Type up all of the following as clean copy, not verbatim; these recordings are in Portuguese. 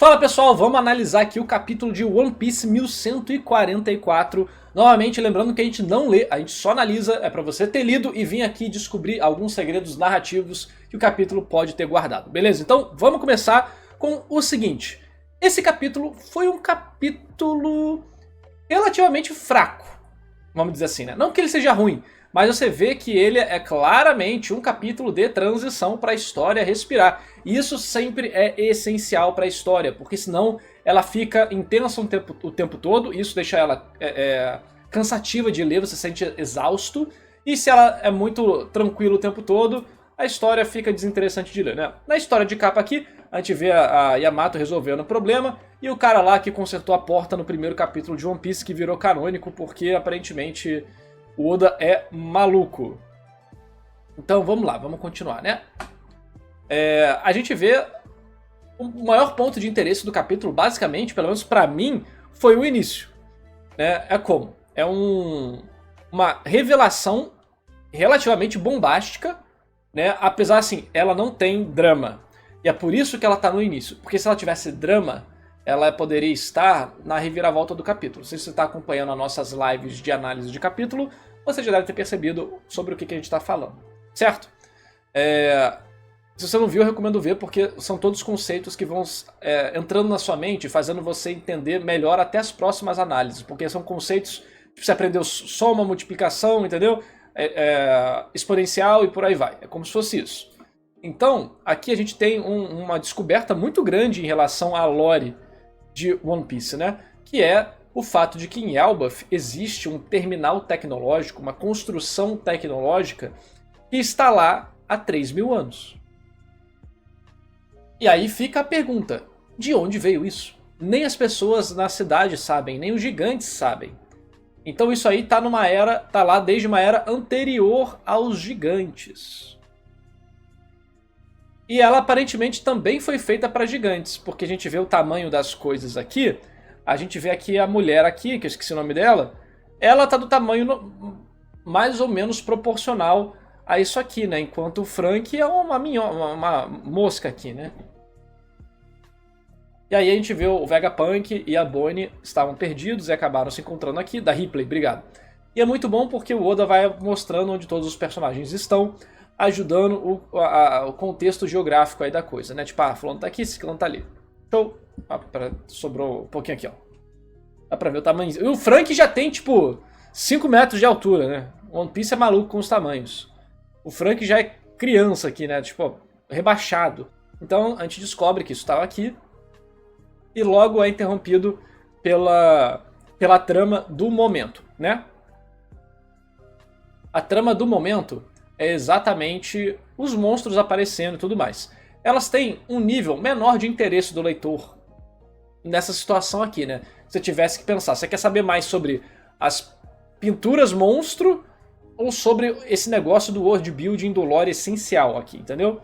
Fala pessoal, vamos analisar aqui o capítulo de One Piece 1144. Novamente, lembrando que a gente não lê, a gente só analisa, é pra você ter lido e vir aqui descobrir alguns segredos narrativos que o capítulo pode ter guardado, beleza? Então vamos começar com o seguinte. Esse capítulo foi um capítulo relativamente fraco, vamos dizer assim, né? Não que ele seja ruim, mas você vê que ele é claramente um capítulo de transição para a história respirar. E isso sempre é essencial para a história, porque senão ela fica intensa o tempo todo, e isso deixa ela cansativa de ler, você se sente exausto. E se ela é muito tranquila o tempo todo, a história fica desinteressante de ler, né? Na história de capa aqui, a gente vê a Yamato resolvendo o problema, e o cara lá que consertou a porta no primeiro capítulo de One Piece que virou canônico, porque aparentemente o Oda é maluco. Então vamos lá, vamos continuar, né? A gente vê o maior ponto de interesse do capítulo, basicamente, pelo menos pra mim, foi o início, né? É como? É uma revelação relativamente bombástica, né? Apesar, assim, ela não tem drama. E é por isso que ela tá no início. Porque se ela tivesse drama, ela poderia estar na reviravolta do capítulo. Se você está acompanhando as nossas lives de análise de capítulo, você já deve ter percebido sobre o que a gente está falando, certo? Se você não viu, eu recomendo ver, porque são todos conceitos que vão entrando na sua mente, fazendo você entender melhor até as próximas análises, porque são conceitos que você aprendeu soma, multiplicação, entendeu? Exponencial e por aí vai. É como se fosse isso. Então, aqui a gente tem uma descoberta muito grande em relação à lore de One Piece, né? Que é o fato de que em Elbaf existe um terminal tecnológico, uma construção tecnológica que está lá há 3.000 anos. E aí fica a pergunta, de onde veio isso? Nem as pessoas na cidade sabem, nem os gigantes sabem. Então isso aí tá lá desde uma era anterior aos gigantes. E ela aparentemente também foi feita para gigantes, porque a gente vê o tamanho das coisas aqui. A gente vê aqui a mulher aqui, que eu esqueci o nome dela. Ela tá do tamanho mais ou menos proporcional a isso aqui, né? Enquanto o Frank é uma mosca aqui, né? E aí a gente vê o Vegapunk e a Bonnie estavam perdidos e acabaram se encontrando aqui. Da Ripley, obrigado. E é muito bom porque o Oda vai mostrando onde todos os personagens estão, ajudando o contexto geográfico aí da coisa, né? Tipo, fulano tá aqui, esse fulano tá ali. Show! Sobrou um pouquinho aqui, ó. Dá pra ver o tamanho. E o Frank já tem, tipo, 5 metros de altura, né? O One Piece é maluco com os tamanhos. O Frank já é criança aqui, né? Tipo, rebaixado. Então a gente descobre que isso estava aqui. E logo é interrompido pela trama do momento, né? A trama do momento é exatamente os monstros aparecendo e tudo mais. Elas têm um nível menor de interesse do leitor nessa situação aqui, né? Se você tivesse que pensar, você quer saber mais sobre as pinturas monstro ou sobre esse negócio do world building do lore essencial aqui, entendeu?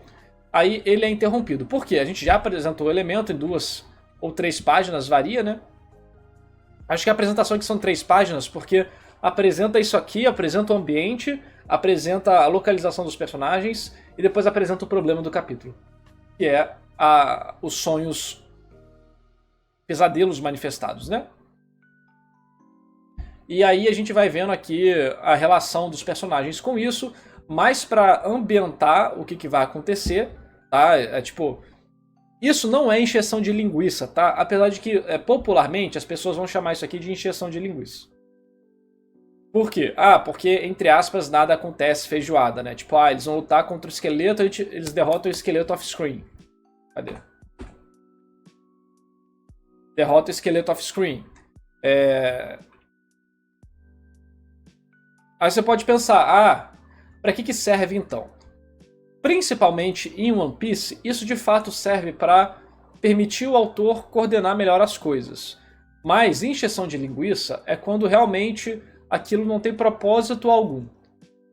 Aí ele é interrompido. Por quê? A gente já apresentou o elemento em 2 ou 3 páginas, varia, né? Acho que a apresentação aqui são 3 páginas, porque apresenta isso aqui, apresenta o ambiente, apresenta a localização dos personagens e depois apresenta o problema do capítulo, que é os sonhos, pesadelos manifestados, né? E aí a gente vai vendo aqui a relação dos personagens com isso, mais para ambientar o que vai acontecer, tá? Tipo, isso não é encheção de linguiça, tá? Apesar de que popularmente as pessoas vão chamar isso aqui de encheção de linguiça. Por quê? Porque, entre aspas, nada acontece feijoada, né? Tipo, eles vão lutar contra o esqueleto, eles derrotam o esqueleto off-screen. Cadê? Derrota o esqueleto off-screen. Aí você pode pensar, pra que serve então? Principalmente em One Piece, isso de fato serve para permitir o autor coordenar melhor as coisas. Mas encheção de linguiça é quando realmente aquilo não tem propósito algum.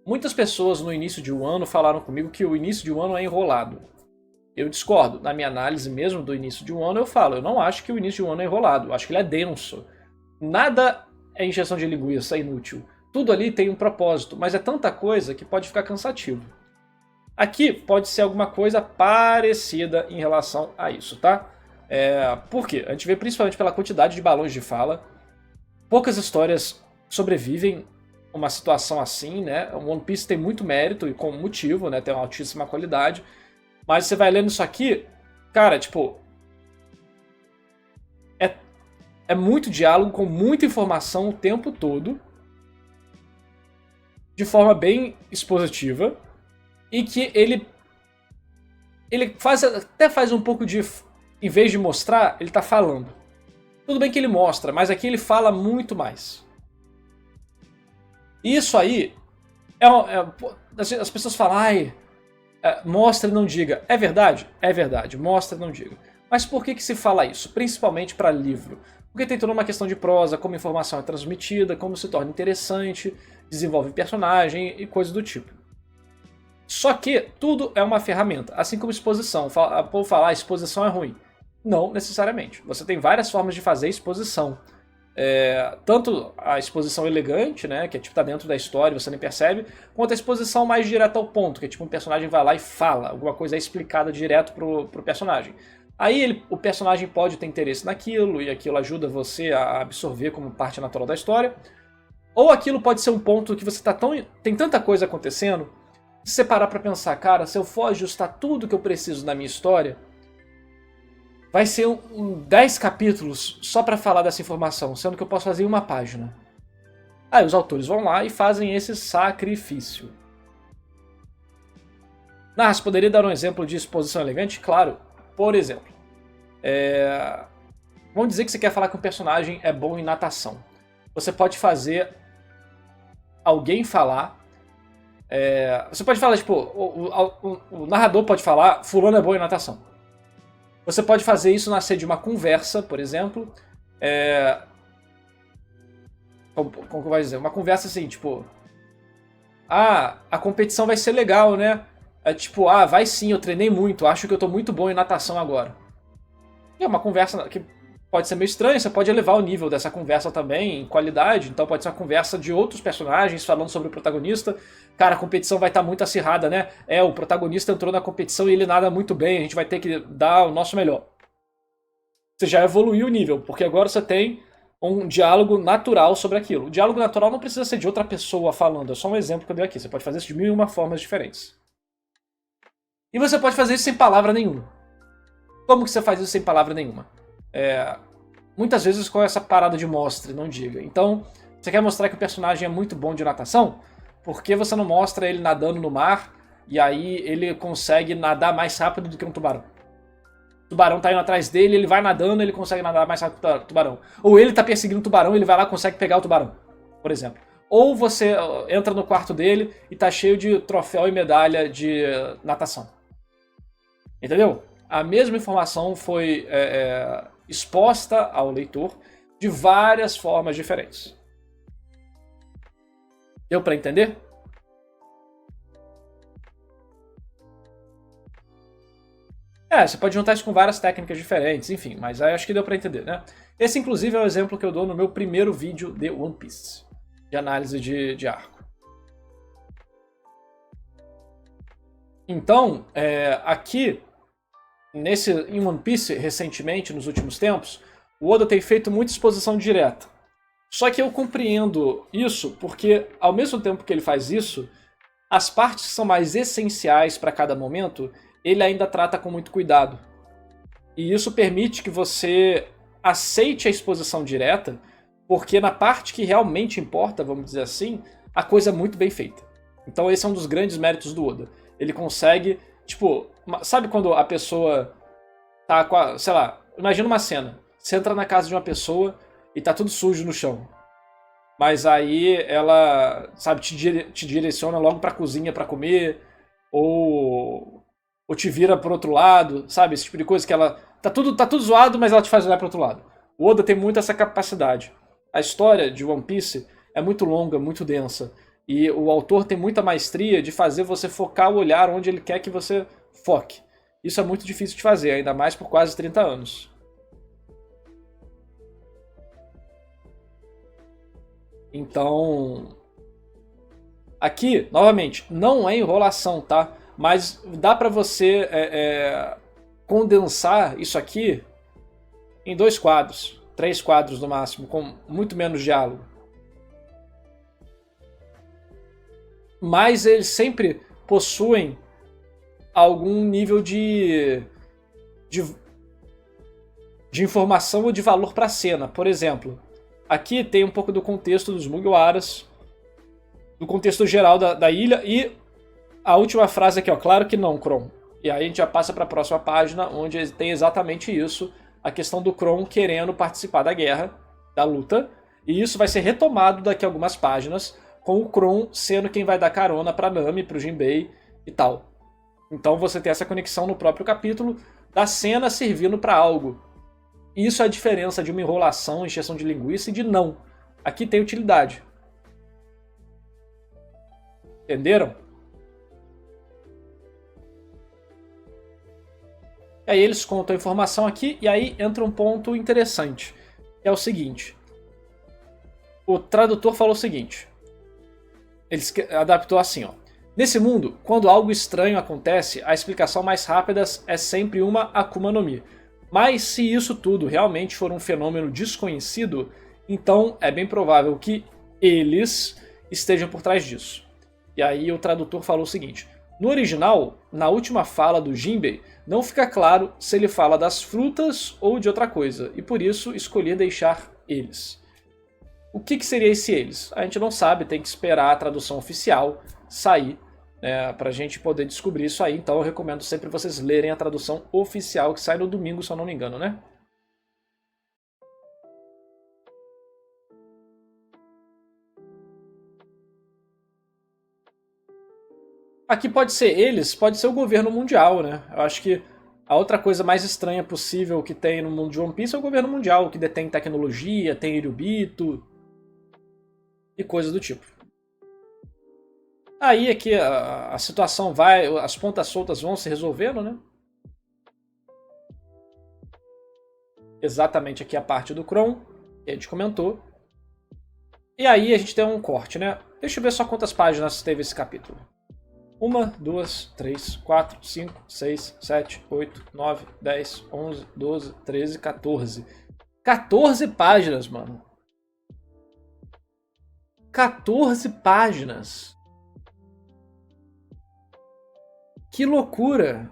Muitas pessoas no início de um ano falaram comigo que o início de um ano é enrolado. Eu discordo. Na minha análise mesmo do início de um ano, eu não acho que o início de um ano é enrolado. Eu acho que ele é denso. Nada é encheção de linguiça, é inútil. Tudo ali tem um propósito, mas é tanta coisa que pode ficar cansativo. Aqui pode ser alguma coisa parecida em relação a isso, tá? Por quê? A gente vê principalmente pela quantidade de balões de fala. Poucas histórias sobrevivem uma situação assim, né? O One Piece tem muito mérito e com motivo, né? Tem uma altíssima qualidade. Mas você vai lendo isso aqui, cara, tipo... É muito diálogo com muita informação o tempo todo. De forma bem expositiva. E que ele até faz um pouco de... Em vez de mostrar, ele tá falando. Tudo bem que ele mostra, mas aqui ele fala muito mais. Isso aí... as pessoas falam, ai... mostra e não diga. É verdade? É verdade. Mostra e não diga. Mas por que se fala isso? Principalmente para livro. Porque tem toda uma questão de prosa, como a informação é transmitida, como se torna interessante, desenvolve personagem e coisas do tipo. Só que tudo é uma ferramenta, assim como exposição. O povo fala, exposição é ruim. Não necessariamente. Você tem várias formas de fazer exposição. Tanto a exposição elegante, né, que é tipo tá dentro da história, você nem percebe, quanto a exposição mais direta ao ponto, que é tipo um personagem vai lá e fala, alguma coisa é explicada direto pro personagem. Aí o personagem pode ter interesse naquilo, e aquilo ajuda você a absorver como parte natural da história. Ou aquilo pode ser um ponto que você tem tanta coisa acontecendo, se você parar pra pensar, cara, se eu for ajustar tudo que eu preciso na minha história, vai ser 10 capítulos só pra falar dessa informação, sendo que eu posso fazer em uma página. Aí os autores vão lá e fazem esse sacrifício. Você poderia dar um exemplo de exposição elegante? Claro. Por exemplo, vamos dizer que você quer falar que um personagem é bom em natação. Você pode fazer alguém falar... você pode falar, tipo, o narrador pode falar, fulano é bom em natação. Você pode fazer isso nascer de uma conversa, por exemplo. Como que eu vou dizer? Uma conversa assim, tipo... a competição vai ser legal, né? Tipo, vai sim, eu treinei muito, acho que eu tô muito bom em natação agora. E é uma conversa que pode ser meio estranha, você pode elevar o nível dessa conversa também em qualidade, então pode ser uma conversa de outros personagens falando sobre o protagonista. Cara, a competição vai estar muito acirrada, né? O protagonista entrou na competição e ele nada muito bem, a gente vai ter que dar o nosso melhor. Você já evoluiu o nível, porque agora você tem um diálogo natural sobre aquilo. O diálogo natural não precisa ser de outra pessoa falando, é só um exemplo que eu dei aqui. Você pode fazer isso de 1001 formas diferentes. E você pode fazer isso sem palavra nenhuma. Como que você faz isso sem palavra nenhuma? Muitas vezes com essa parada de mostre, não diga. Então, você quer mostrar que o personagem é muito bom de natação? Por que você não mostra ele nadando no mar e aí ele consegue nadar mais rápido do que um tubarão? O tubarão tá indo atrás dele, ele vai nadando, ele consegue nadar mais rápido que o tubarão. Ou ele tá perseguindo o tubarão, ele vai lá e consegue pegar o tubarão, por exemplo. Ou você entra no quarto dele e tá cheio de troféu e medalha de natação. Entendeu? A mesma informação foi exposta ao leitor de várias formas diferentes. Deu pra entender? Você pode juntar isso com várias técnicas diferentes, enfim, mas aí acho que deu pra entender, né? Esse, inclusive, é o exemplo que eu dou no meu primeiro vídeo de One Piece, de análise de arco. Então, aqui, em One Piece, recentemente, nos últimos tempos, o Oda tem feito muita exposição direta. Só que eu compreendo isso porque, ao mesmo tempo que ele faz isso, as partes que são mais essenciais para cada momento, ele ainda trata com muito cuidado. E isso permite que você aceite a exposição direta, porque na parte que realmente importa, vamos dizer assim, a coisa é muito bem feita. Então esse é um dos grandes méritos do Oda. Ele consegue, tipo, sabe quando a pessoa tá com a, sei lá, imagina uma cena. Você entra na casa de uma pessoa e tá tudo sujo no chão. Mas aí ela, sabe, te direciona logo pra cozinha pra comer, ou te vira pro outro lado, sabe? Esse tipo de coisa que ela... Tá tudo zoado, mas ela te faz olhar pro outro lado. O Oda tem muito essa capacidade. A história de One Piece é muito longa, muito densa. E o autor tem muita maestria de fazer você focar o olhar onde ele quer que você foque. Isso é muito difícil de fazer, ainda mais por quase 30 anos. Então... Aqui, novamente, não é enrolação, tá? Mas dá pra você condensar isso aqui em 2 quadros, 3 quadros no máximo, com muito menos diálogo. Mas eles sempre possuem algum nível de informação ou de valor para a cena. Por exemplo, aqui tem um pouco do contexto dos Mugiwaras, do contexto geral da ilha, e a última frase aqui, ó, claro que não, Kron. E aí a gente já passa para a próxima página, onde tem exatamente isso, a questão do Kron querendo participar da guerra, da luta, e isso vai ser retomado daqui a algumas páginas, com o Kron sendo quem vai dar carona para Nami, para o Jinbei e tal. Então você tem essa conexão no próprio capítulo da cena servindo para algo. Isso é a diferença de uma enrolação, encheção de linguiça e de não. Aqui tem utilidade. Entenderam? E aí eles contam a informação aqui, e aí entra um ponto interessante. Que é o seguinte. O tradutor falou o seguinte. Ele adaptou assim, ó. Nesse mundo, quando algo estranho acontece, a explicação mais rápida é sempre uma Akuma no Mi. Mas se isso tudo realmente for um fenômeno desconhecido, então é bem provável que eles estejam por trás disso. E aí o tradutor falou o seguinte. No original, na última fala do Jinbei, não fica claro se ele fala das frutas ou de outra coisa, e por isso escolhi deixar eles. O que seria esse eles? A gente não sabe, tem que esperar a tradução oficial sair, né, pra gente poder descobrir isso aí. Então eu recomendo sempre vocês lerem a tradução oficial que sai no domingo, se eu não me engano, né? Aqui pode ser eles, pode ser o governo mundial, né? Eu acho que a outra coisa mais estranha possível que tem no mundo de One Piece é o governo mundial, que detém tecnologia, tem Irubito e coisas do tipo. Aí aqui a situação vai, as pontas soltas vão se resolvendo, né? Exatamente aqui a parte do Kron, que a gente comentou. E aí a gente tem um corte, né? Deixa eu ver só quantas páginas teve esse capítulo. 1, 2, 3, 4, 5, 6, 7, 8, 9, 10, 11, 12, 13, 14. 14 páginas, mano. 14 páginas. Que loucura.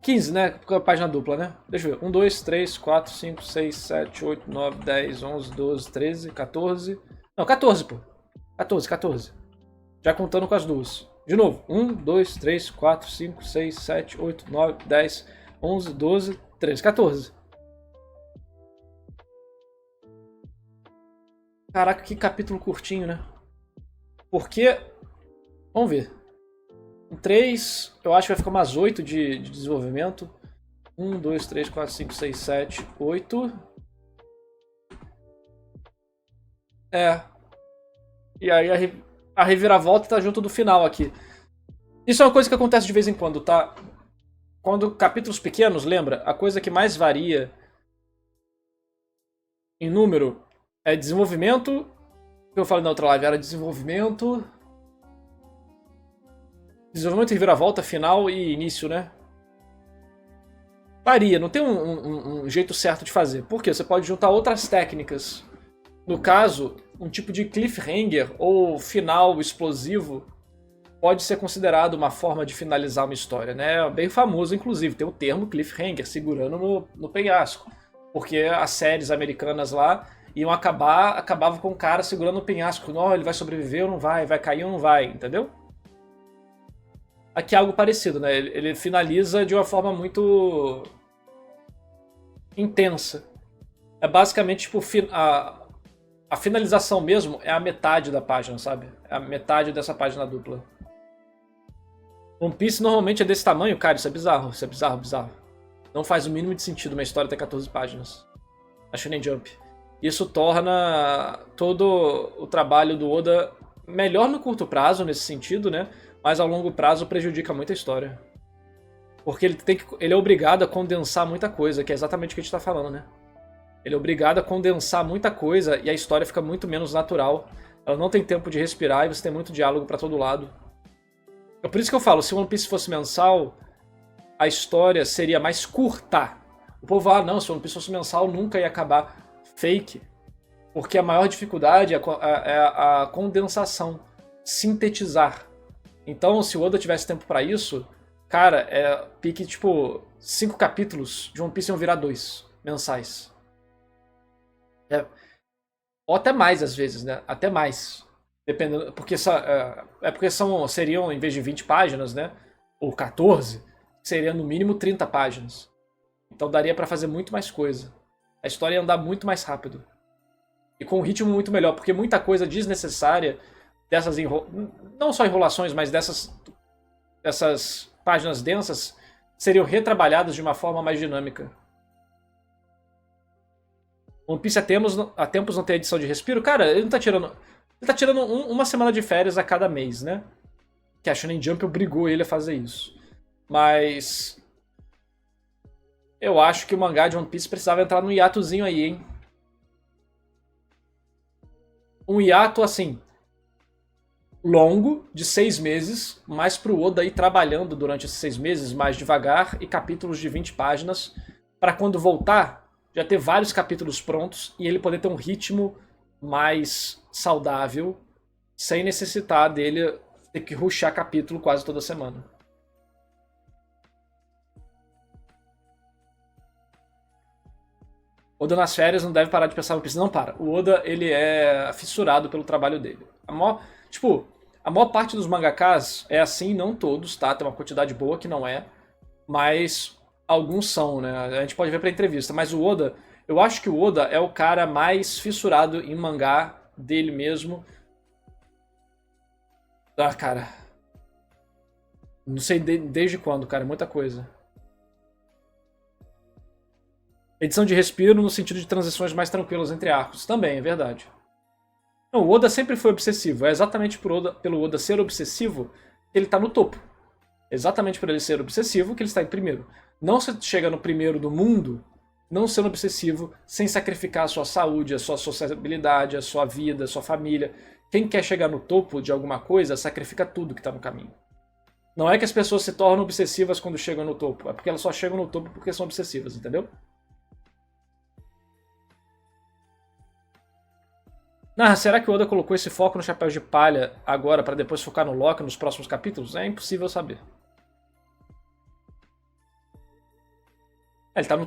15, né? Porque é a página dupla, né? Deixa eu ver. 1, 2, 3, 4, 5, 6, 7, 8, 9, 10, 11, 12, 13, 14. Não, 14, pô. 14. Já contando com as duas. De novo. 1, 2, 3, 4, 5, 6, 7, 8, 9, 10, 11, 12, 13, 14. Caraca, que capítulo curtinho, né? Porque... Vamos ver. 3, eu acho que vai ficar umas 8 de desenvolvimento. 1, 2, 3, 4, 5, 6, 7, 8. É. E aí a reviravolta tá junto do final aqui. Isso é uma coisa que acontece de vez em quando, tá? Quando capítulos pequenos, lembra? A coisa que mais varia em número é desenvolvimento. O que eu falei na outra live era desenvolvimento e reviravolta, final e início, né? Varia, não tem um jeito certo de fazer. Por quê? Você pode juntar outras técnicas. No caso, um tipo de cliffhanger ou final explosivo pode ser considerado uma forma de finalizar uma história, né? Bem famoso, inclusive, tem o termo cliffhanger, segurando no penhasco. Porque as séries americanas lá iam acabavam com o cara segurando o penhasco. Não, ele vai sobreviver ou não vai? Vai cair ou não vai? Entendeu? Aqui é algo parecido, né? Ele finaliza de uma forma muito intensa. É basicamente tipo a finalização mesmo é a metade da página, sabe? É a metade dessa página dupla. One Piece normalmente é desse tamanho, cara, isso é bizarro, bizarro. Não faz o mínimo de sentido uma história ter 14 páginas. A Shonen Jump. Isso torna todo o trabalho do Oda melhor no curto prazo, nesse sentido, né? Mas a longo prazo prejudica muito a história. Porque ele é obrigado a condensar muita coisa, que é exatamente o que a gente tá falando, né? Ele é obrigado a condensar muita coisa e a história fica muito menos natural. Ela não tem tempo de respirar e você tem muito diálogo pra todo lado. É por isso que eu falo, se One Piece fosse mensal, a história seria mais curta. O povo, não, se o One Piece fosse mensal nunca ia acabar. Fake. Porque a maior dificuldade é a condensação, sintetizar. Então, se o Oda tivesse tempo pra isso, cara, pique, tipo, 5 capítulos de One Piece iam virar 2 mensais. Ou até mais, às vezes, né? Até mais. Dependendo, porque seriam, em vez de 20 páginas, né? Ou 14, seria no mínimo 30 páginas. Então daria pra fazer muito mais coisa. A história ia andar muito mais rápido. E com um ritmo muito melhor, porque muita coisa desnecessária dessas não só enrolações, mas dessas páginas densas seriam retrabalhadas de uma forma mais dinâmica. One Piece há tempos não tem edição de respiro. Cara, ele não tá tirando. Ele tá tirando uma semana de férias a cada mês, né? Que a Shonen Jump obrigou ele a fazer isso. Mas eu acho que o mangá de One Piece precisava entrar num hiatozinho aí, hein? Um hiato, assim, longo, de 6 meses, mas pro Oda ir trabalhando durante esses 6 meses mais devagar e capítulos de 20 páginas, para quando voltar, já ter vários capítulos prontos e ele poder ter um ritmo mais saudável, sem necessitar dele ter que rushar capítulo quase toda semana. Oda nas férias não deve parar de pensar no Piece. Não para. O Oda, ele é fissurado pelo trabalho dele. A maior parte dos mangakas é assim, não todos, tá? Tem uma quantidade boa que não é, mas alguns são, né? A gente pode ver pra entrevista. Mas o Oda, eu acho que o Oda é o cara mais fissurado em mangá dele mesmo. Cara. Não sei desde quando, cara. Muita coisa. Edição de respiro no sentido de transições mais tranquilas entre arcos. Também, é verdade. Não, o Oda sempre foi obsessivo. É exatamente pelo Oda ser obsessivo que ele tá no topo. Exatamente por ele ser obsessivo que ele está em primeiro. Não se chega no primeiro do mundo não sendo obsessivo, sem sacrificar a sua saúde, a sua sociabilidade, a sua vida, a sua família. Quem quer chegar no topo de alguma coisa, sacrifica tudo que está no caminho. Não é que as pessoas se tornam obsessivas quando chegam no topo. É porque elas só chegam no topo porque são obsessivas, entendeu? Será que o Oda colocou esse foco no Chapéu de Palha agora para depois focar no Loki nos próximos capítulos? É impossível saber.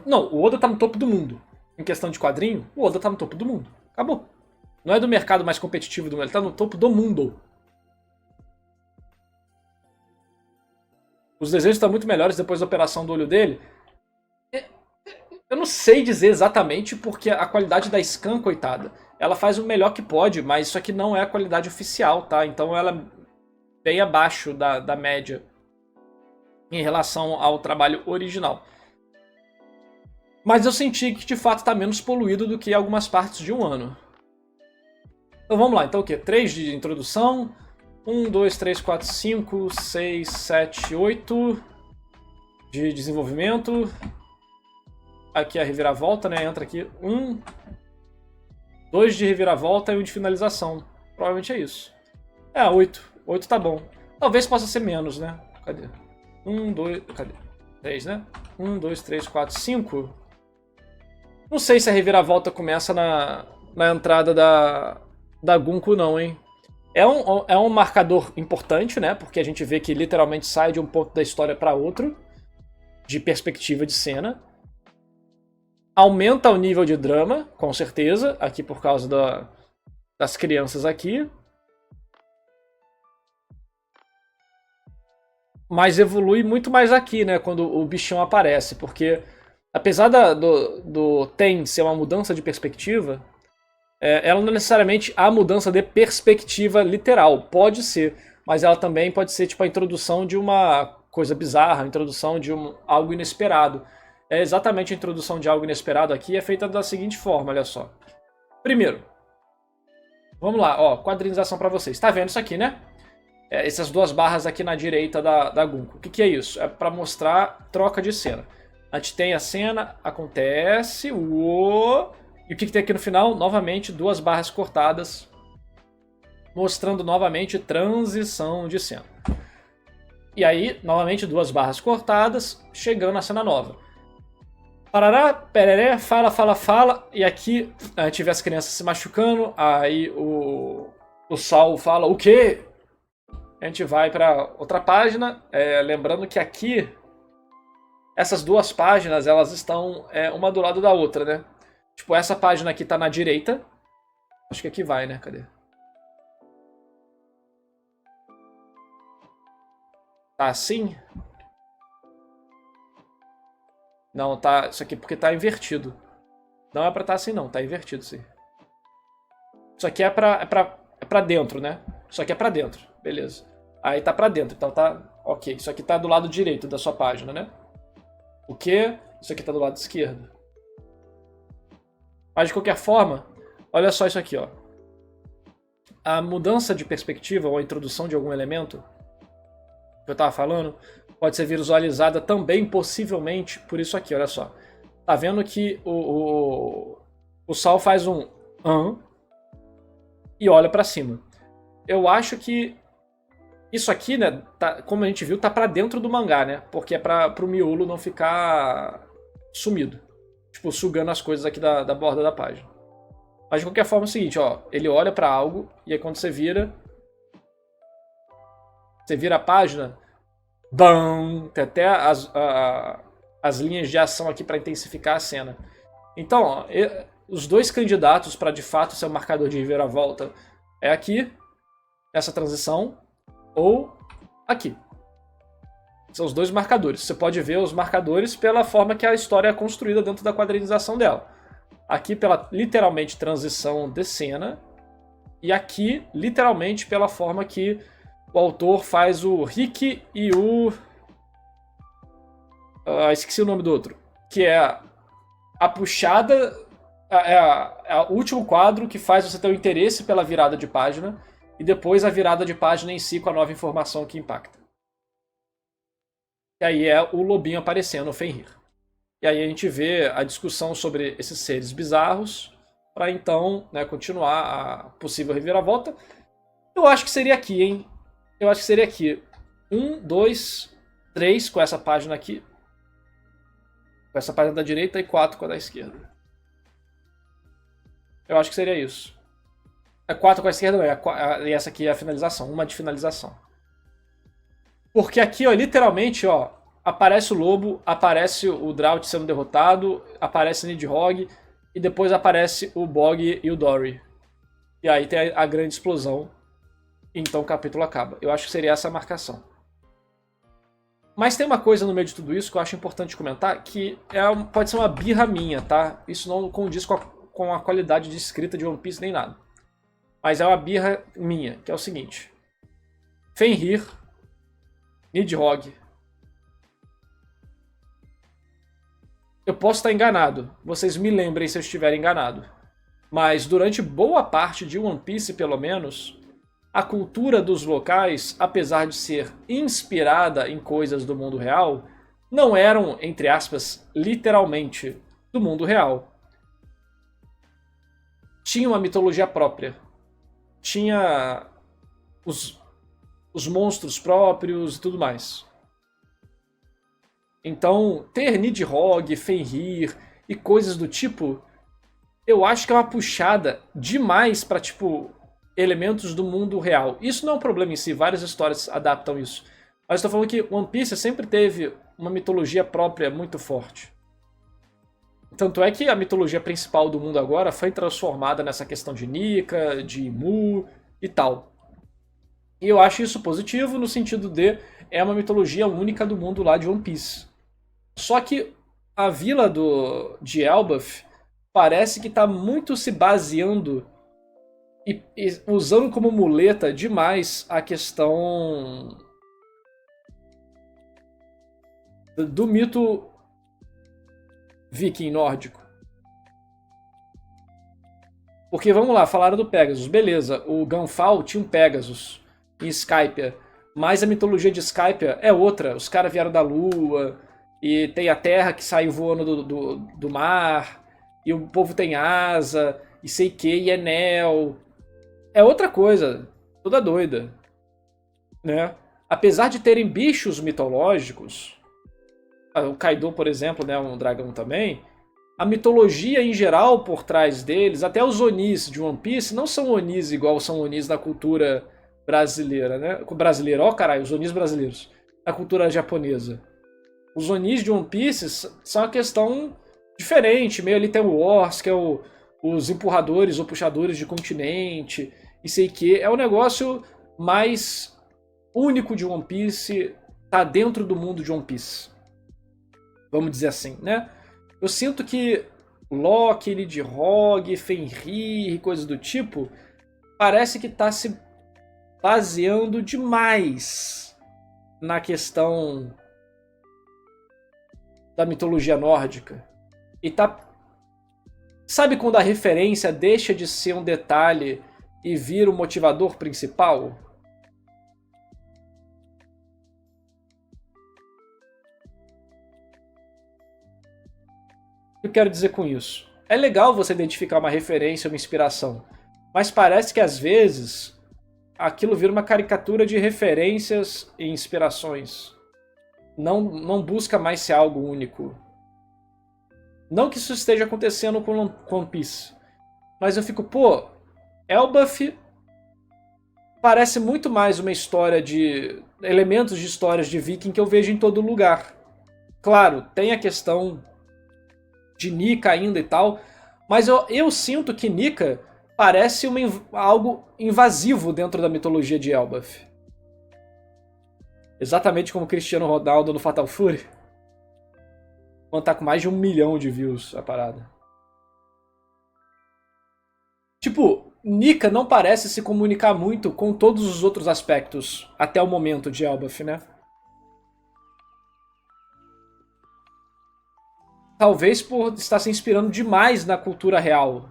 Não, o Oda tá no topo do mundo. Em questão de quadrinho, o Oda tá no topo do mundo. Acabou. Não é do mercado mais competitivo do mundo, ele tá no topo do mundo. Os desenhos estão muito melhores depois da operação do olho dele. Eu não sei dizer exatamente porque a qualidade da Scan, coitada, ela faz o melhor que pode, mas isso aqui não é a qualidade oficial, tá? Então ela é bem abaixo da média em relação ao trabalho original. Mas eu senti que de fato está menos poluído do que algumas partes de um ano. Então vamos lá, então o quê? 3 de introdução, 1, 2, 3, 4, 5, 6, 7, 8 de desenvolvimento. Aqui a reviravolta, né? Entra aqui 1, 2 de reviravolta e 1 de finalização. Provavelmente é isso. 8. 8 tá bom. Talvez possa ser menos, né? Cadê? 1, 2... Cadê? 3, né? 1, 2, 3, 4, 5. Não sei se a reviravolta começa na entrada da Gunko não, hein? É um marcador importante, né? Porque a gente vê que literalmente sai de um ponto da história para outro, de perspectiva de cena. Aumenta o nível de drama, com certeza, aqui por causa das crianças aqui. Mas evolui muito mais aqui, né? Quando o bichão aparece, porque apesar do Ten ser uma mudança de perspectiva, ela não é necessariamente a mudança de perspectiva literal. Pode ser, mas ela também pode ser tipo a introdução de uma coisa bizarra, a introdução de algo inesperado. Exatamente a introdução de algo inesperado aqui é feita da seguinte forma, olha só. Primeiro, vamos lá, ó, quadrinização para vocês. Tá vendo isso aqui, né? Essas duas barras aqui na direita da Gunko. O que é isso? É para mostrar troca de cena. A gente tem a cena, acontece, e o que tem aqui no final? Novamente, duas barras cortadas, mostrando novamente transição de cena. E aí, novamente, duas barras cortadas, chegando na cena nova. Parará, pereré, fala, fala, fala. E aqui a gente vê as crianças se machucando. Aí o Saul fala, o quê? A gente vai para outra página. Lembrando que aqui, essas duas páginas, elas estão uma do lado da outra, né? Tipo, essa página aqui tá na direita. Acho que aqui vai, né? Cadê? Tá assim? Não, tá. Isso aqui porque tá invertido. Não é pra estar assim, não. Tá invertido, sim. Isso aqui é pra dentro, né? Isso aqui é pra dentro. Beleza. Aí tá pra dentro. Então tá. Ok. Isso aqui tá do lado direito da sua página, né? O quê? Isso aqui tá do lado esquerdo. Mas de qualquer forma, olha só isso aqui, ó. A mudança de perspectiva ou a introdução de algum elemento que eu tava falando pode ser visualizada também, possivelmente, por isso aqui, olha só. Tá vendo que o Saul faz um e olha pra cima. Eu acho que isso aqui, né, como a gente viu, tá pra dentro do mangá, né? Porque é pro miolo não ficar sumido. Tipo, sugando as coisas aqui da borda da página. Mas de qualquer forma é o seguinte, ó. Ele olha pra algo e aí quando você vira a página, bam, tem até as linhas de ação aqui pra intensificar a cena. Então, ó, os dois candidatos pra de fato ser o marcador de reviravolta é aqui, essa transição, ou aqui. São os dois marcadores. Você pode ver os marcadores pela forma que a história é construída dentro da quadrinização dela. Aqui pela, literalmente, transição de cena. E aqui, literalmente, pela forma que o autor faz o Rick e o... esqueci o nome do outro. Que é a puxada... É o último quadro que faz você ter o interesse pela virada de página. E depois a virada de página em si com a nova informação que impacta. E aí é o lobinho aparecendo, o Fenrir. E aí a gente vê a discussão sobre esses seres bizarros para então, né, continuar a possível reviravolta. Eu acho que seria aqui, hein? Eu acho que seria aqui. 1, 2, 3 com essa página aqui. Com essa página da direita e 4 com a da esquerda. Eu acho que seria isso. 4 com a esquerda, e essa aqui é a finalização, uma de finalização. Porque aqui, ó, literalmente, ó, aparece o lobo, aparece o Drought sendo derrotado, aparece o Nidhogg, e depois aparece o Bog e o Dory. E aí tem a grande explosão, e então o capítulo acaba. Eu acho que seria essa a marcação. Mas tem uma coisa no meio de tudo isso que eu acho importante comentar, que pode ser uma birra minha, tá? Isso não condiz com a qualidade de escrita de One Piece nem nada. Mas é uma birra minha, que é o seguinte. Fenrir, Nidhogg. Eu posso estar enganado, vocês me lembrem se eu estiver enganado. Mas durante boa parte de One Piece, pelo menos, a cultura dos locais, apesar de ser inspirada em coisas do mundo real, não eram, entre aspas, literalmente do mundo real. Tinha uma mitologia própria. Tinha os monstros próprios e tudo mais. Então, ter Nidhogg, Fenrir e coisas do tipo, eu acho que é uma puxada demais para tipo, elementos do mundo real. Isso não é um problema em si, várias histórias adaptam isso. Mas estou falando que One Piece sempre teve uma mitologia própria muito forte. Tanto é que a mitologia principal do mundo agora foi transformada nessa questão de Nika, de Mu e tal. E eu acho isso positivo no sentido de é uma mitologia única do mundo lá de One Piece. Só que a vila de Elbaf parece que está muito se baseando e usando como muleta demais a questão do mito viking nórdico. Porque vamos lá, falaram do Pegasus, beleza, o Gunfall tinha um Pegasus em Skypiea, mas a mitologia de Skypiea é outra, os caras vieram da lua, e tem a terra que saiu voando do mar, e o povo tem asa, e sei que, e Enel. É outra coisa, toda doida. Né? Apesar de terem bichos mitológicos, o Kaido, por exemplo, né, um dragão também, a mitologia em geral por trás deles, até os Onis de One Piece, não são Onis igual são Onis da cultura brasileira, né? Brasileira, ó caralho, os Onis brasileiros, da cultura japonesa. Os Onis de One Piece são uma questão diferente, meio ali tem o Wars, que é os empurradores ou puxadores de continente, e sei que é um negócio mais único de One Piece, tá dentro do mundo de One Piece. Vamos dizer assim, né? Eu sinto que Loki, Nidhogg, Fenrir e coisas do tipo, parece que tá se baseando demais na questão da mitologia nórdica. E tá... Sabe quando a referência deixa de ser um detalhe e vira o motivador principal? O que eu quero dizer com isso? É legal você identificar uma referência, uma inspiração, mas parece que às vezes aquilo vira uma caricatura de referências e inspirações. Não busca mais ser algo único. Não que isso esteja acontecendo com One Piece, mas eu fico, pô, Elbaf parece muito mais uma história de... elementos de histórias de Viking que eu vejo em todo lugar. Claro, tem a questão de Nika ainda e tal, mas eu sinto que Nika parece algo invasivo dentro da mitologia de Elbaf. Exatamente como Cristiano Ronaldo no Fatal Fury. Quando tá com mais de 1 milhão de views a parada. Tipo, Nika não parece se comunicar muito com todos os outros aspectos até o momento de Elbaf, né? Talvez por estar se inspirando demais na cultura real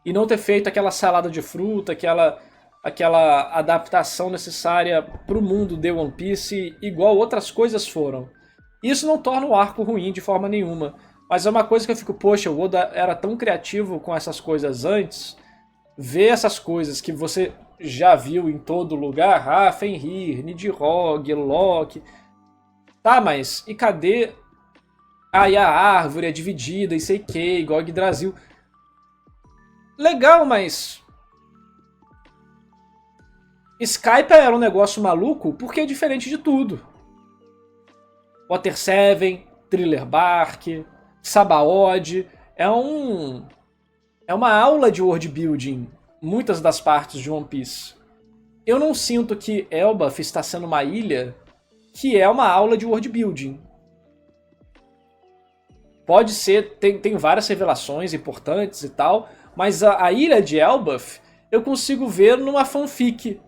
e não ter feito aquela salada de fruta, aquela adaptação necessária pro mundo de One Piece, igual outras coisas foram. Isso não torna o arco ruim de forma nenhuma, mas é uma coisa que eu fico, poxa, o Oda era tão criativo com essas coisas antes, ver essas coisas que você já viu em todo lugar, Fenrir, Nidhogg, Loki, tá, mas e cadê? E a árvore é dividida e sei que, igual Yggdrasil. Legal, mas Skype era um negócio maluco porque é diferente de tudo. Water 7, Thriller Bark, Sabaody, é uma aula de world building, muitas das partes de One Piece. Eu não sinto que Elbaf está sendo uma ilha que é uma aula de world building. Pode ser, tem várias revelações importantes e tal, mas a ilha de Elbaf eu consigo ver numa fanfic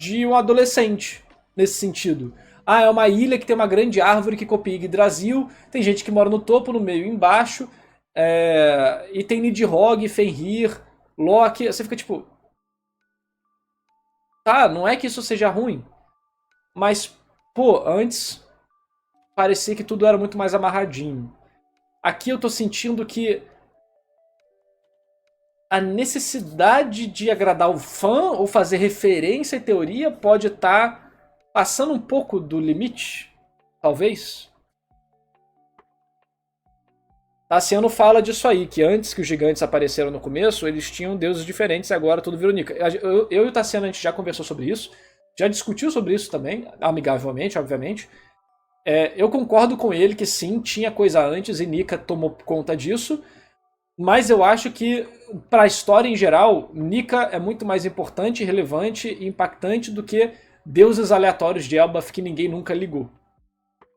de um adolescente, nesse sentido. É uma ilha que tem uma grande árvore que copia Yggdrasil, tem gente que mora no topo, no meio e embaixo, e tem Nidhogg, Fenrir, Loki, você fica tipo... Tá, não é que isso seja ruim, mas, pô, antes parecia que tudo era muito mais amarradinho. Aqui eu tô sentindo que a necessidade de agradar o fã ou fazer referência e teoria pode estar passando um pouco do limite, talvez. Tassiano fala disso aí, que antes que os gigantes apareceram no começo, eles tinham deuses diferentes e agora tudo virou Nika. Eu e o Tassiano a gente já conversou sobre isso, já discutiu sobre isso também, amigavelmente, obviamente. Eu concordo com ele que sim, tinha coisa antes e Nika tomou conta disso, mas eu acho que, para a história em geral, Nika é muito mais importante, relevante e impactante do que deuses aleatórios de Elbaf que ninguém nunca ligou.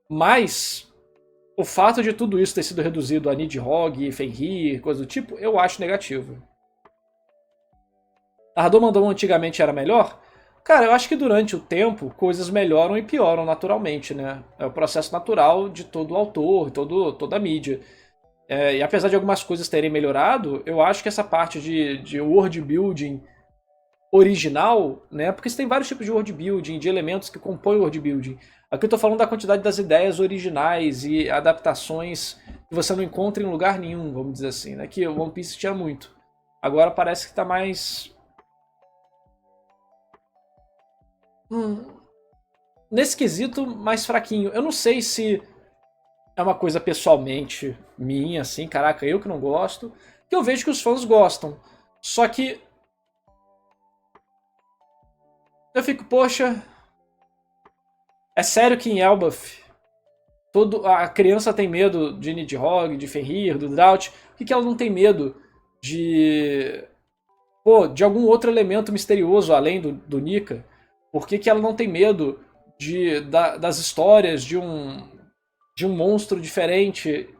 Mas o fato de tudo isso ter sido reduzido a Nidhogg, Fenrir, coisa do tipo, eu acho negativo. Ardomandon antigamente era melhor? Cara, eu acho que durante o tempo coisas melhoram e pioram naturalmente, né? É o processo natural de todo autor, toda a mídia. E apesar de algumas coisas terem melhorado, eu acho que essa parte de world building original, né? Porque você tem vários tipos de world building, de elementos que compõem o world building. Aqui eu tô falando da quantidade das ideias originais e adaptações que você não encontra em lugar nenhum, vamos dizer assim, né? Que o One Piece tinha muito. Agora parece que tá mais... nesse quesito, mais fraquinho. Eu não sei se é uma coisa pessoalmente minha, assim, caraca, eu que não gosto, que eu vejo que os fãs gostam. Só que eu fico, poxa, é sério que em Elbaf a criança tem medo de Nidhogg, de Fenrir, do Drought? Por que ela não tem medo de... pô, de algum outro elemento misterioso além do Nika? Por que ela não tem medo das histórias de um monstro diferente?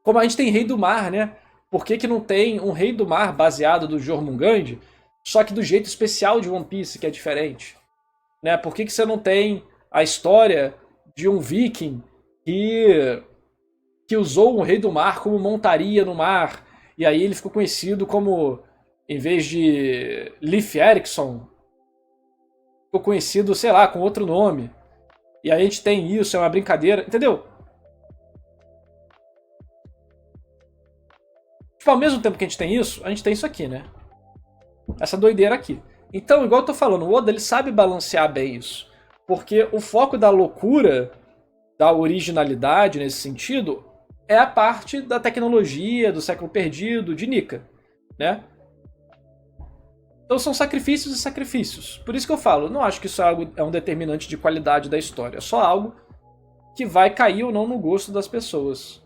Como a gente tem Rei do Mar, né? Por que não tem um Rei do Mar baseado do Jormungand, só que do jeito especial de One Piece, que é diferente? Né? Por que você não tem a história de um viking que usou um Rei do Mar como montaria no mar, e aí ele ficou conhecido como, em vez de Leif Erikson, ficou conhecido, sei lá, com outro nome. E aí a gente tem isso, é uma brincadeira, entendeu? Tipo, ao mesmo tempo que a gente tem isso aqui, né? Essa doideira aqui. Então, igual eu tô falando, o Oda ele sabe balancear bem isso. Porque o foco da loucura, da originalidade nesse sentido, é a parte da tecnologia, do século perdido, de Nika, né? Então são sacrifícios e sacrifícios. Por isso que eu falo, não acho que isso é um determinante de qualidade da história. É só algo que vai cair ou não no gosto das pessoas.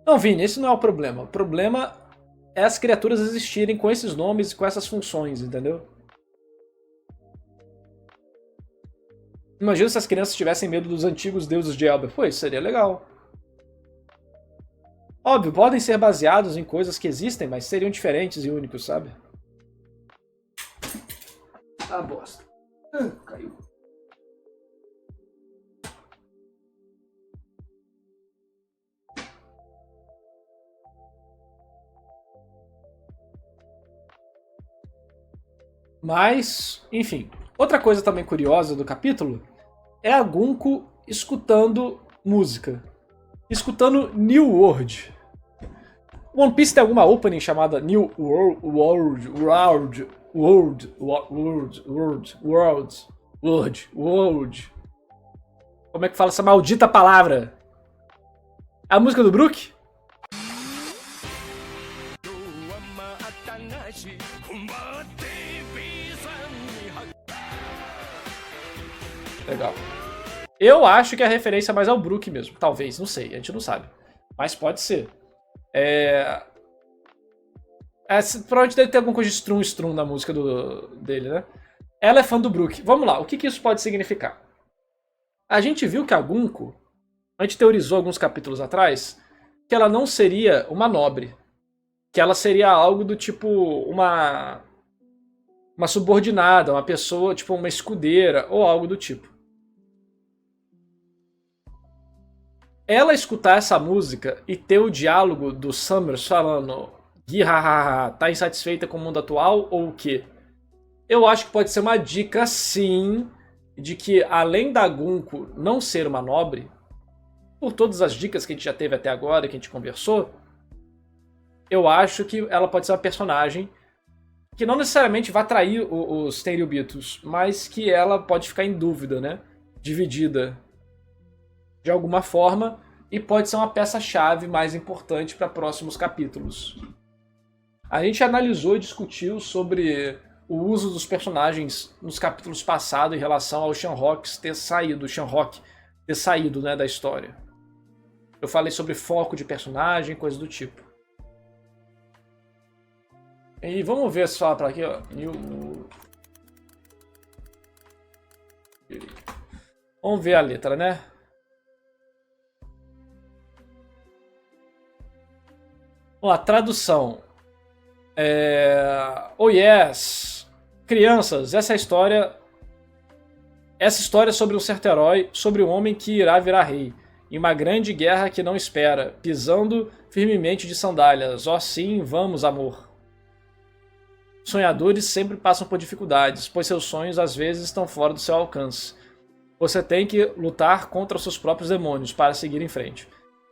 Não, Vini, esse não é o problema. O problema é as criaturas existirem com esses nomes e com essas funções, entendeu? Imagina se as crianças tivessem medo dos antigos deuses de Elbaf. Pô, isso seria legal. Óbvio, podem ser baseados em coisas que existem, mas seriam diferentes e únicos, sabe? Ah, bosta. Caiu. Mas, enfim. Outra coisa também curiosa do capítulo é a Gunko escutando música. Escutando New World. One Piece tem alguma opening chamada New World. Como é que fala essa maldita palavra? É a música do Brook? Legal. Eu acho que a referência é mais ao Brook mesmo. Talvez, não sei, a gente não sabe. Mas pode ser. Provavelmente deve ter alguma coisa de strum na música dele, né? Ela é fã do Brook. Vamos lá, o que isso pode significar? A gente viu que a Gunko, a gente teorizou alguns capítulos atrás, que ela não seria uma nobre. Que ela seria algo do tipo uma subordinada, uma pessoa, tipo uma escudeira, ou algo do tipo. Ela escutar essa música e ter o diálogo do Summers falando Gihahaha, tá insatisfeita com o mundo atual ou o quê? Eu acho que pode ser uma dica, sim, de que além da Gunko não ser uma nobre, por todas as dicas que a gente já teve até agora, que a gente conversou, eu acho que ela pode ser uma personagem que não necessariamente vai atrair os Tenryubitos, mas que ela pode ficar em dúvida, né? Dividida de alguma forma, e pode ser uma peça-chave mais importante para próximos capítulos. A gente analisou e discutiu sobre o uso dos personagens nos capítulos passados em relação ao Shanrock ter saído, né, da história. Eu falei sobre foco de personagem, coisa do tipo. E vamos ver se fala para aqui, ó. Vamos ver a letra, né? A tradução. Oh yes! Crianças, essa história sobre um certo herói, sobre um homem que irá virar rei, em uma grande guerra que não espera, pisando firmemente de sandálias. Oh sim, vamos, amor. Sonhadores sempre passam por dificuldades, pois seus sonhos às vezes estão fora do seu alcance. Você tem que lutar contra os seus próprios demônios para seguir em frente.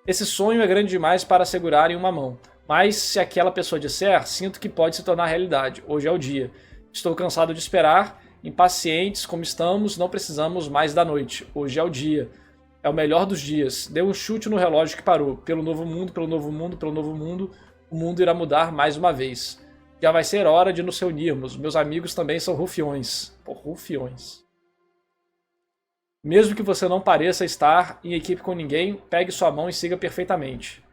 Esse sonho é grande demais para segurar em uma mão. Mas se aquela pessoa disser, sinto que pode se tornar realidade. Hoje é o dia. Estou cansado de esperar Impacientes como estamos, não precisamos mais da noite. Hoje é o dia. É o melhor dos dias. Deu um chute no relógio que parou. Pelo novo mundo, pelo novo mundo, pelo novo mundo, o mundo irá mudar mais uma vez. Já vai ser hora de nos reunirmos. Meus amigos também são rufiões. Pô, rufiões. Mesmo que você não pareça estar em equipe com ninguém, pegue sua mão e siga perfeitamente.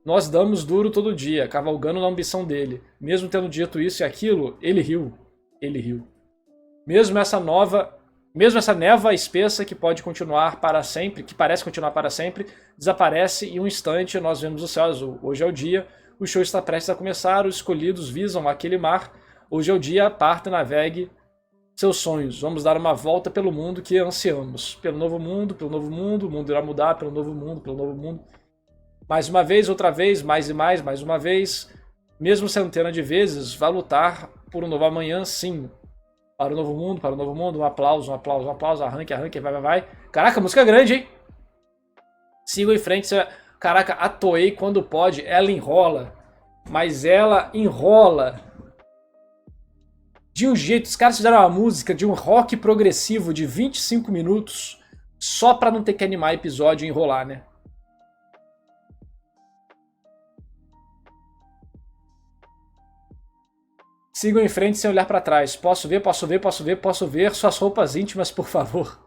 Nós damos duro todo dia, cavalgando na ambição dele. Mesmo tendo dito isso e aquilo, ele riu. Ele riu. Mesmo essa névoa espessa que pode continuar para sempre, que parece continuar para sempre, desaparece e em um instante nós vemos o céu azul. Hoje é o dia, o show está prestes a começar, os escolhidos visam aquele mar. Hoje é o dia, parta e navegue seus sonhos. Vamos dar uma volta pelo mundo que ansiamos. Pelo novo mundo, o mundo irá mudar, pelo novo mundo, pelo novo mundo. Mais uma vez, outra vez, mais e mais uma vez. Mesmo centena de vezes, vai lutar por um novo amanhã, sim. Para o novo mundo, um aplauso, arranque, vai. Caraca, música grande, hein? Sigam em frente. Caraca, a Toei, quando pode, ela enrola. Mas ela enrola de um jeito. Os caras fizeram uma música de um rock progressivo de 25 minutos só pra não ter que animar episódio e enrolar, né? Sigam em frente sem olhar pra trás. Posso ver suas roupas íntimas, por favor.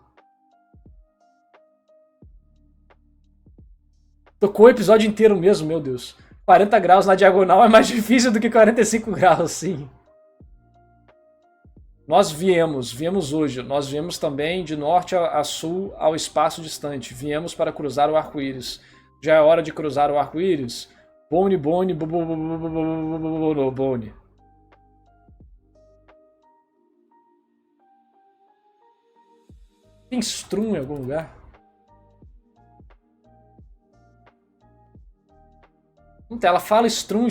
Tocou o episódio inteiro mesmo, meu Deus. 40 graus na diagonal é mais difícil do que 45 graus, sim. Nós viemos hoje. Nós viemos também de norte a sul ao espaço distante. Viemos para cruzar o arco-íris. Já é hora de cruzar o arco-íris? Bone, bone, bone. Tem strum em algum lugar? Não tem, ela fala strum.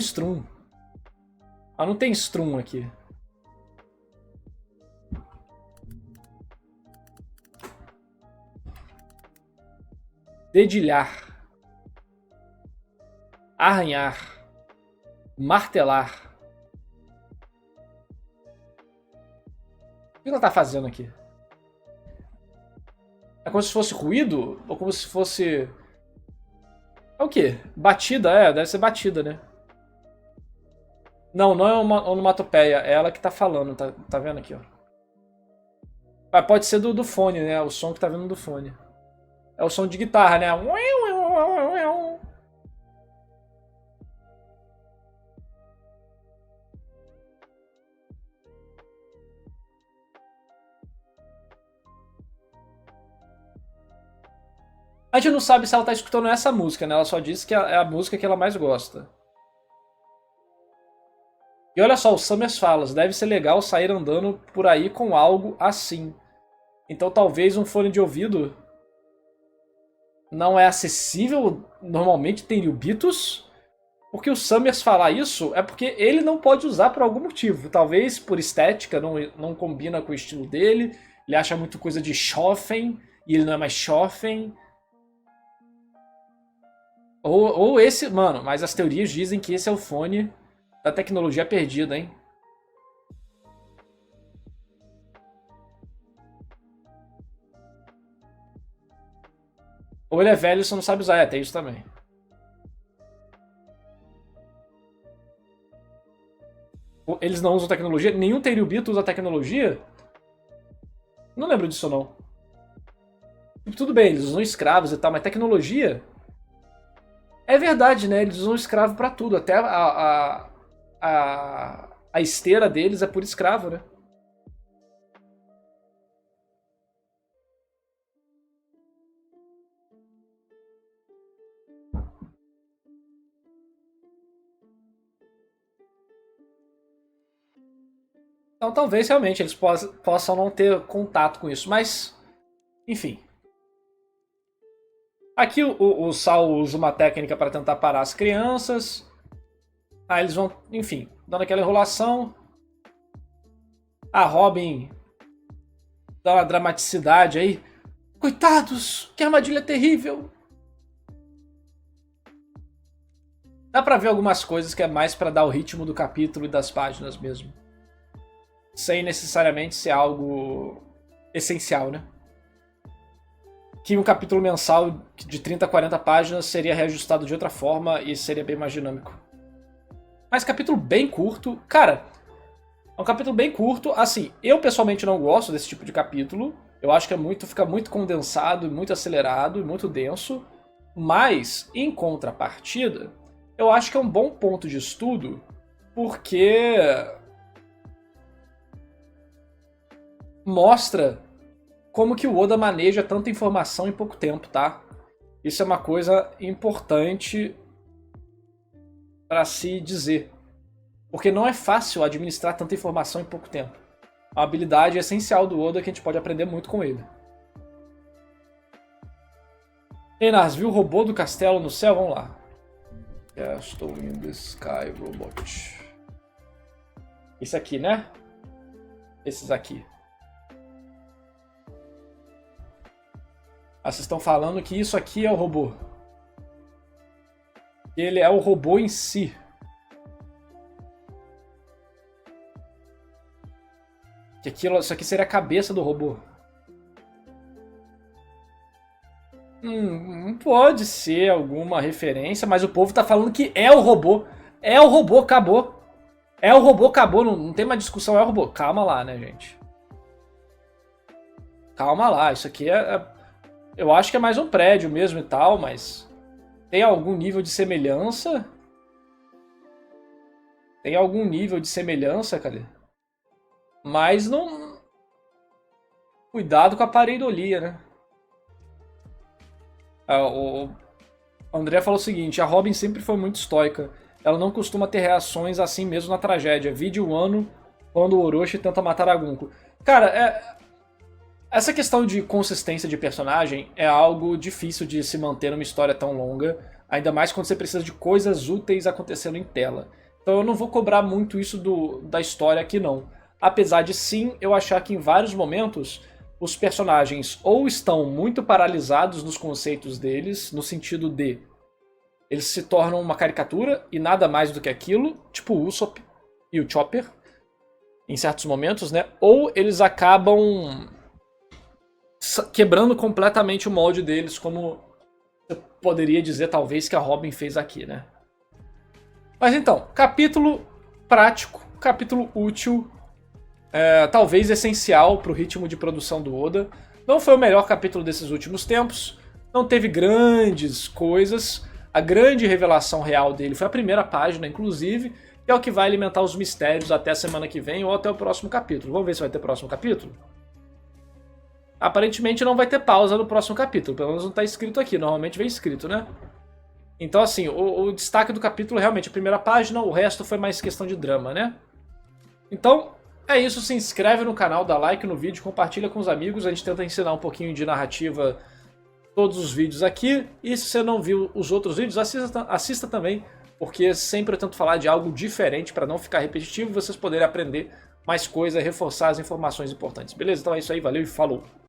Ah, não tem strum aqui. Dedilhar. Arranhar. Martelar. O que ela tá fazendo aqui? É como se fosse ruído? Ou como se fosse... É o quê? Batida? É, deve ser batida, né? Não, não é uma onomatopeia. É ela que tá falando, tá vendo aqui, ó. Ah, pode ser do fone, né? O som que tá vindo do fone. É o som de guitarra, né? A gente não sabe se ela tá escutando essa música, né? Ela só disse que é a música que ela mais gosta. E olha só, o Summers fala, deve ser legal sair andando por aí com algo assim. Então talvez um fone de ouvido não é acessível normalmente tem Beatles. Porque o Summers falar isso é porque ele não pode usar por algum motivo. Talvez por estética, não combina com o estilo dele. Ele acha muito coisa de Schoffen e ele não é mais Schoffen. Ou esse... Mano, mas as teorias dizem que esse é o fone da tecnologia perdida, hein? Ou ele é velho e você não sabe usar. É, tem isso também. Eles não usam tecnologia? Nenhum Tenryubito usa tecnologia? Não lembro disso, não. Tudo bem, eles usam escravos e tal, mas tecnologia... É verdade, né? Eles usam escravo pra tudo. Até a esteira deles é por escravo, né? Então talvez realmente eles possam não ter contato com isso, mas... Enfim. Aqui o Sal usa uma técnica para tentar parar as crianças. Aí eles vão, enfim, dando aquela enrolação. A Robin dá uma dramaticidade aí. Coitados, que armadilha terrível. Dá pra ver algumas coisas que é mais pra dar o ritmo do capítulo e das páginas mesmo. sem necessariamente ser algo essencial, né? Que um capítulo mensal de 30 a 40 páginas seria reajustado de outra forma e seria bem mais dinâmico. Mas capítulo bem curto, cara, é um capítulo bem curto, assim, eu pessoalmente não gosto desse tipo de capítulo, eu acho que fica muito condensado, muito acelerado, muito denso, mas, em contrapartida, eu acho que é um bom ponto de estudo, porque mostra como que o Oda maneja tanta informação em pouco tempo, tá? Isso é uma coisa importante para se dizer. Porque não é fácil administrar tanta informação em pouco tempo. É uma habilidade essencial do Oda que a gente pode aprender muito com ele. Einars, viu o robô do castelo no céu? Vamos lá. Castle in the Sky Robot. Isso aqui, né? Esses aqui. Vocês estão falando que isso aqui é o robô. Ele é o robô em si. Que isso aqui seria a cabeça do robô. Pode ser alguma referência, mas o povo tá falando que é o robô. É o robô, acabou. É o robô, acabou. Não tem mais discussão, é o robô. Calma lá, né, gente? Calma lá, isso aqui eu acho que é mais um prédio mesmo e tal, mas tem algum nível de semelhança? Tem algum nível de semelhança, cadê? Mas não... Cuidado com a pareidolia, né? O André falou o seguinte, a Robin sempre foi muito estoica. Ela não costuma ter reações assim mesmo na tragédia. Vide o ano quando o Orochi tenta matar a Gunko. Cara, essa questão de consistência de personagem é algo difícil de se manter numa história tão longa, ainda mais quando você precisa de coisas úteis acontecendo em tela. Então eu não vou cobrar muito isso da história aqui não. Apesar de sim, eu achar que em vários momentos os personagens ou estão muito paralisados nos conceitos deles, no sentido de eles se tornam uma caricatura e nada mais do que aquilo, tipo o Usopp e o Chopper, em certos momentos, né? Ou eles acabam quebrando completamente o molde deles, como eu poderia dizer talvez que a Robin fez aqui, né? Mas então, capítulo prático, capítulo útil, talvez essencial para o ritmo de produção do Oda. Não foi o melhor capítulo desses últimos tempos, não teve grandes coisas. A grande revelação real dele foi a primeira página, inclusive, que é o que vai alimentar os mistérios até a semana que vem ou até o próximo capítulo. Vamos ver se vai ter próximo capítulo? Aparentemente não vai ter pausa no próximo capítulo, pelo menos não está escrito aqui, normalmente vem escrito, né? Então assim, o destaque do capítulo é realmente a primeira página, o resto foi mais questão de drama, né? Então, é isso, se inscreve no canal, dá like no vídeo, compartilha com os amigos, a gente tenta ensinar um pouquinho de narrativa todos os vídeos aqui, e se você não viu os outros vídeos, assista também, porque sempre eu tento falar de algo diferente para não ficar repetitivo e vocês poderem aprender mais coisa, reforçar as informações importantes. Beleza? Então é isso aí, valeu e falou!